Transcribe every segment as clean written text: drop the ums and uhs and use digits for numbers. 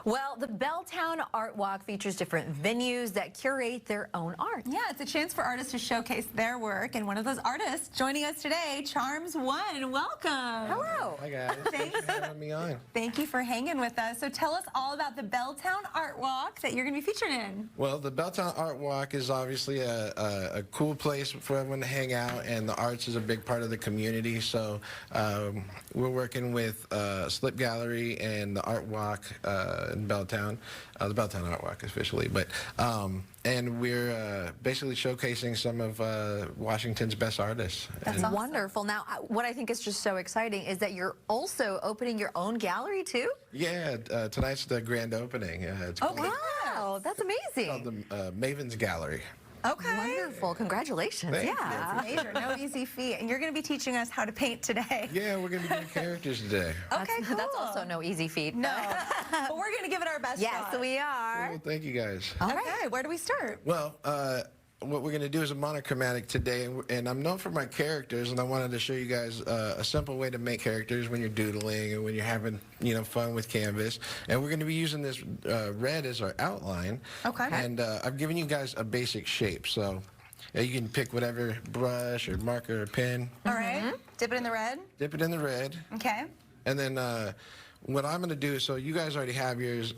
Well, the Belltown Art Walk features different venues that curate their own art. Yeah, it's a chance for artists to showcase their work, and one of those artists joining us today, Charms One. Welcome. Hello. Hi guys. Thanks for having me on. Thank you for hanging with us. So tell us all about the Belltown Art Walk that you're going to be featured in. Well, the Belltown Art Walk is obviously a cool place for everyone to hang out, and the arts is a big part of the community. So we're working with Slip Gallery and the Art Walk in Belltown, the Belltown Art Walk officially, but and we're basically showcasing some of Washington's best artists. That's wonderful. Now, what I think is just so exciting is that you're also opening your own gallery too? Yeah, tonight's the grand opening. It's Oh, wow, that's amazing. called the Maven's Gallery. Okay. Wonderful. Congratulations. Thank Yeah. That's major. No easy feat. And you're going to be teaching us how to paint today. Yeah, we're going to be doing characters today. Okay, cool. That's also no easy feat. No, but we're going to give it our best Yes, shot. we are. Well, thank you guys. All right. Okay, where do we start? Well, what we're going to do is a monochromatic today, and I'm known for my characters, and I wanted to show you guys a simple way to make characters when you're doodling and when you're having, fun with canvas. And we're going to be using this red as our outline. Okay. And I've given you guys a basic shape, so you can pick whatever brush or marker or pen. All right. Dip it in the red. Dip it in the red. Okay. And then what I'm going to do, so you guys already have yours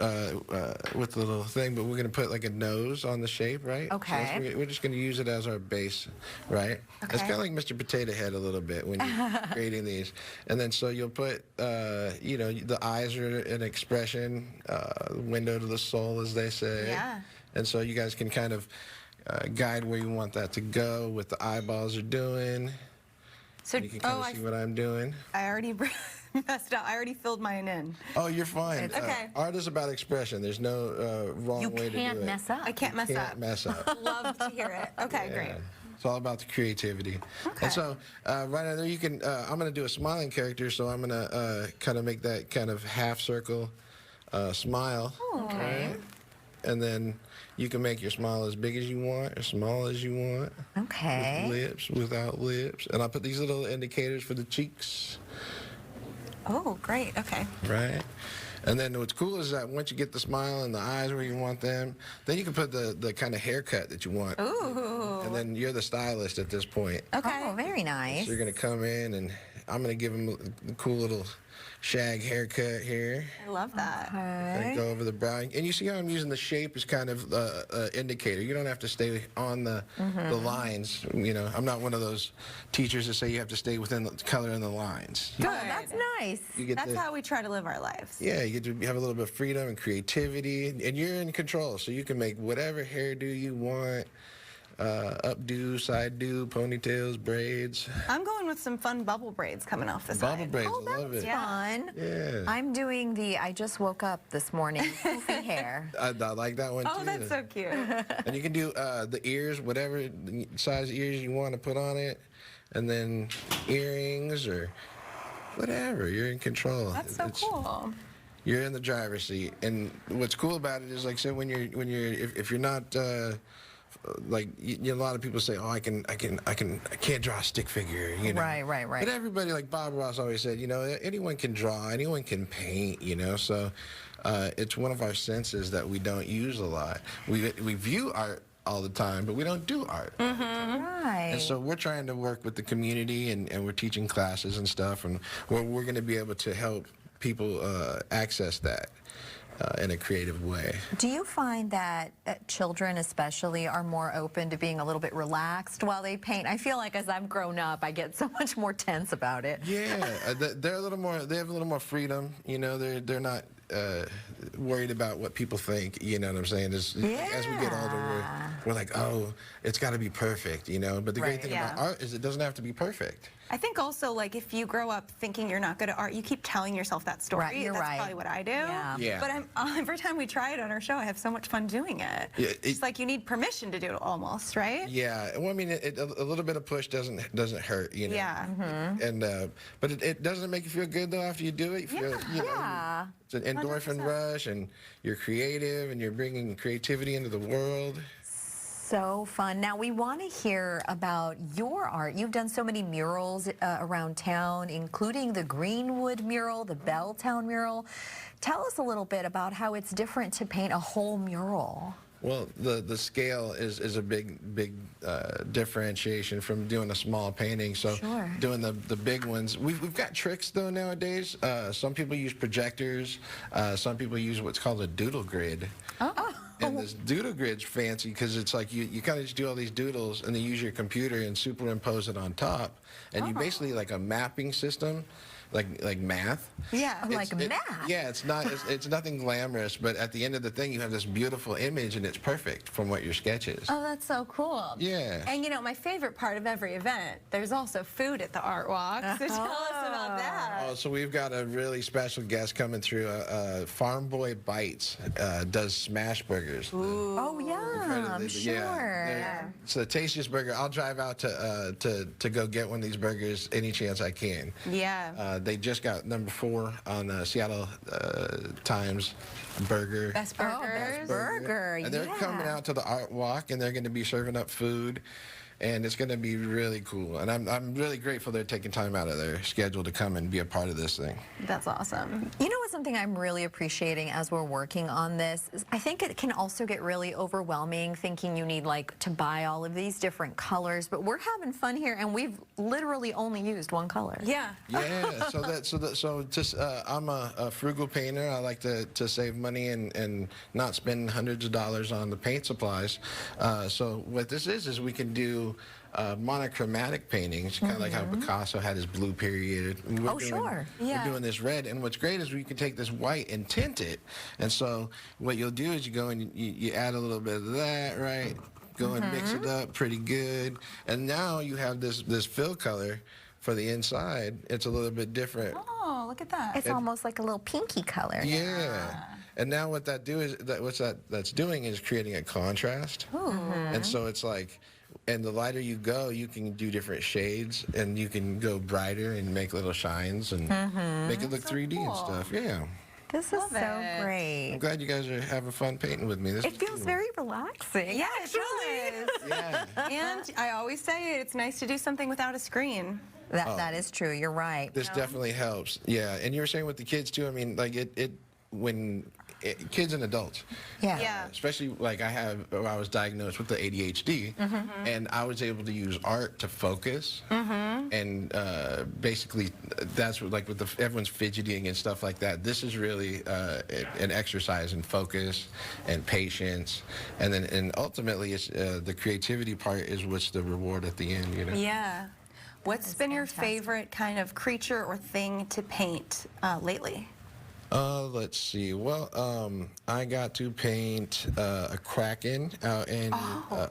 with the little thing, but we're going to put like a nose on the shape, right? Okay. So we're just going to use it as our base, right? Okay. It's kind of like Mr. Potato Head a little bit when you're creating these. And then so you'll put, the eyes are an expression, window to the soul, as they say. Yeah. And so you guys can kind of guide where you want that to go, what the eyeballs are doing. So, You can kind of see what I'm doing. I already messed up. I already filled mine in. Oh, you're fine. Okay. Art is about expression. There's no wrong You way to do it. can't mess up. I can't mess Can't up. mess up. Love to hear it. Okay, Yeah. great. It's all about the creativity. Okay. And so right under there, you can. I'm going to do a smiling character, so I'm going to kind of make that kind of half circle smile. Okay. Right? And then you can make your smile as big as you want, as small as you want. Okay. With lips, without lips. And I'll put these little indicators for the cheeks. Oh, great. Okay. Right? And then what's cool is that once you get the smile and the eyes where you want them, then you can put the kind of haircut that you want. Ooh. And then you're the stylist at this point. Okay. Oh, very nice. So you're going to come in, and I'm going to give him a cool little shag haircut here. I love that. And go over the brow. And you see how I'm using the shape as kind of indicator. You don't have to stay on the lines. I'm not one of those teachers that say you have to stay within the color and the lines. Good. Oh, that's nice. You get That's to, how we try to live our lives. yeah, you get to have a little bit of freedom and creativity, and you're in control. So you can make whatever hairdo you want. Updo, side do, ponytails, braids. I'm going with some fun bubble braids coming off the Bubble side. braids, Oh, I love that's it. fun. Yeah. I'm doing I just woke up this morning, poofy hair. I like that one too. Oh, that's so cute. And you can do the ears, whatever size ears you want to put on it, and then earrings or whatever. You're in control. That's so cool. You're in the driver's seat, and what's cool about it is, like I said, if you're not a lot of people say, oh, I can't draw a stick figure, Right. But everybody, like Bob Ross always said, anyone can draw, anyone can paint, so it's one of our senses that we don't use a lot. We view art all the time, but we don't do art. Right. And so we're trying to work with the community, and we're teaching classes and stuff, and we're going to be able to help people access that in a creative way. Do you find that children especially are more open to being a little bit relaxed while they paint? I feel like as I've grown up, I get so much more tense about it. Yeah, they're a little more. They have a little more freedom. They're not worried about what people think. You know what I'm saying? As we get older, we're like, oh, it's got to be perfect. But the great thing about art is it doesn't have to be perfect. I think also, like, if you grow up thinking you're not good at art, you keep telling yourself that story. Right, you're That's right. probably what I do. Yeah. But every time we try it on our show, I have so much fun doing it. Yeah, it's like you need permission to do it almost, right? Yeah. Well, I mean, a little bit of push doesn't hurt. Yeah. And but it doesn't make you feel good though after you do it. You feel, Yeah. It's an endorphin rush, and you're creative, and you're bringing creativity into the world. so fun. Now we want to hear about your art. You've done so many murals around town, including the Greenwood mural, the Belltown mural. Tell us a little bit about how it's different to paint a whole mural. Well, the scale is a big differentiation from doing a small painting. So Sure. doing the big ones, we've got tricks though nowadays. Some people use projectors. Some people use what's called a doodle grid. Oh. And this doodle grid's fancy because it's like you kind of just do all these doodles and then use your computer and superimpose it on top, and you basically like a mapping system, like math. Yeah. Like math. Yeah, it's nothing glamorous, but at the end of the thing, you have this beautiful image, and it's perfect from what your sketch is. Oh, that's so cool. Yeah. And you know, my favorite part of every event, there's also food at the Art Walk. So tell us about that. Oh, so we've got a really special guest coming through. Farm Boy Bites does smash burgers. Ooh. Oh, yeah, I'm sure. It's the tastiest burger. I'll drive out to go get one of these burgers any chance I can. Yeah. They just got #4 on Seattle Times burger. Best Oh, burgers. best burger. And they're coming out to the Art Walk, and they're going to be serving up food, and it's going to be really cool. And I'm really grateful they're taking time out of their schedule to come and be a part of this thing. That's awesome. You know what's something I'm really appreciating as we're working on this is I think it can also get really overwhelming thinking you need like to buy all of these different colors, but we're having fun here and we've literally only used one color. Yeah. Yeah, I'm a frugal painter. I like to save money and not spend hundreds of dollars on the paint supplies. So what this is we can do monochromatic paintings, kind of like how Picasso had his blue period. Sure. Yeah. We're doing this red, and what's great is we can take this white and tint it. And so what you'll do is you go and you add a little bit of that, right? Go and mix it up pretty good. And now you have this fill color for the inside. It's a little bit different. Oh, look at that. It's almost like a little pinky color. Yeah. And now what that's doing is creating a contrast. And so it's like, and the lighter you go, you can do different shades, and you can go brighter and make little shines and make it look 3D and stuff. Yeah. This is Love so it. great. I'm glad you guys are having fun painting with me. This It is feels cool. very relaxing. Yeah, it does. Yeah. And I always say it's nice to do something without a screen. That is true. You're right. This definitely helps. Yeah. And you were saying with the kids too. I mean, like kids and adults. Yeah. Especially like I was diagnosed with the ADHD, and I was able to use art to focus, and basically that's what, like with everyone's fidgeting and stuff like that. This is really an exercise in focus and patience, and ultimately it's the creativity part is what's the reward at the end. You know. Yeah. What's been your favorite kind of creature or thing to paint lately? Let's see. Well, I got to paint a kraken out in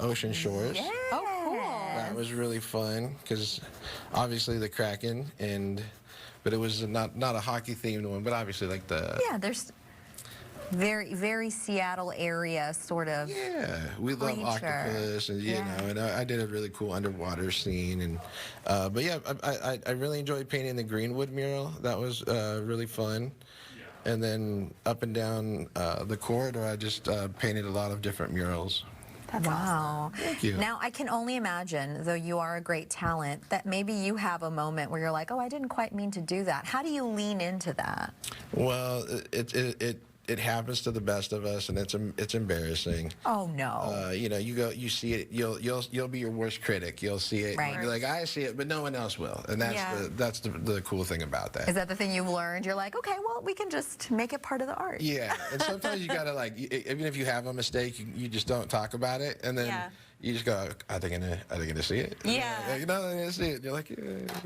Ocean Shores. Yeah. Oh, cool. That was really fun because obviously the kraken, but it was not a hockey themed one, but obviously like the There's very Seattle area sort of. yeah, we love creature. octopus, and you know, and I did a really cool underwater scene, and but yeah, I really enjoyed painting the Greenwood mural. That was really fun. And then up and down the corridor, I just painted a lot of different murals. That's Wow. Thank you. Now, I can only imagine, though you are a great talent, that maybe you have a moment where you're like, oh, I didn't quite mean to do that. How do you lean into that? Well, it happens to the best of us, and it's embarrassing. Oh, no. You know, you see it, you'll be your worst critic. You'll see it, Right. and you're like, I see it, but no one else will, and that's the cool thing about that. Is that the thing you've learned? You're like, okay, well, we can just make it part of the art. Yeah, and sometimes you gotta like, even if you have a mistake, you just don't talk about it, and then you just go, are they gonna see it? Yeah. Like, no, they're gonna see it. You're like, yeah,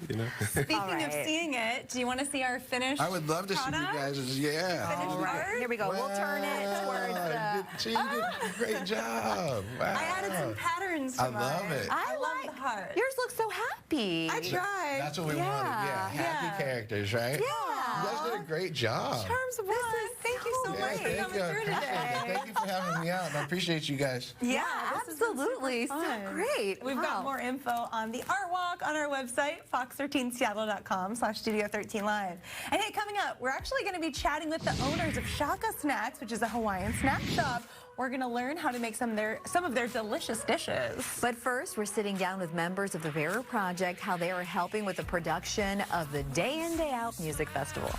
you know. Speaking All of right. seeing it, do you want to see our finished I would love to see you product? guys. Yeah. Finished All right, art? here we go. We'll turn it towards See, you did a great job. Wow. I added some patterns to I love mine. it. I love the heart. Yours looks so happy. I tried. That's what we wanted. Yeah, happy characters, right? Yeah. You guys did a great job. Charms of One. Thank you so Yeah, much for thank coming you. I through appreciate it. today. Thank you for having me out. I appreciate you guys. Yeah, absolutely. Absolutely. So great. We've got more info on the Art Walk on our website, fox13seattle.com/studio13live. And hey, coming up, we're actually going to be chatting with the owners of Shaka Snacks, which is a Hawaiian snack shop. We're going to learn how to make some of their delicious dishes. But first, we're sitting down with members of the Vera Project, how they are helping with the production of the Day In, Day Out Music Festival.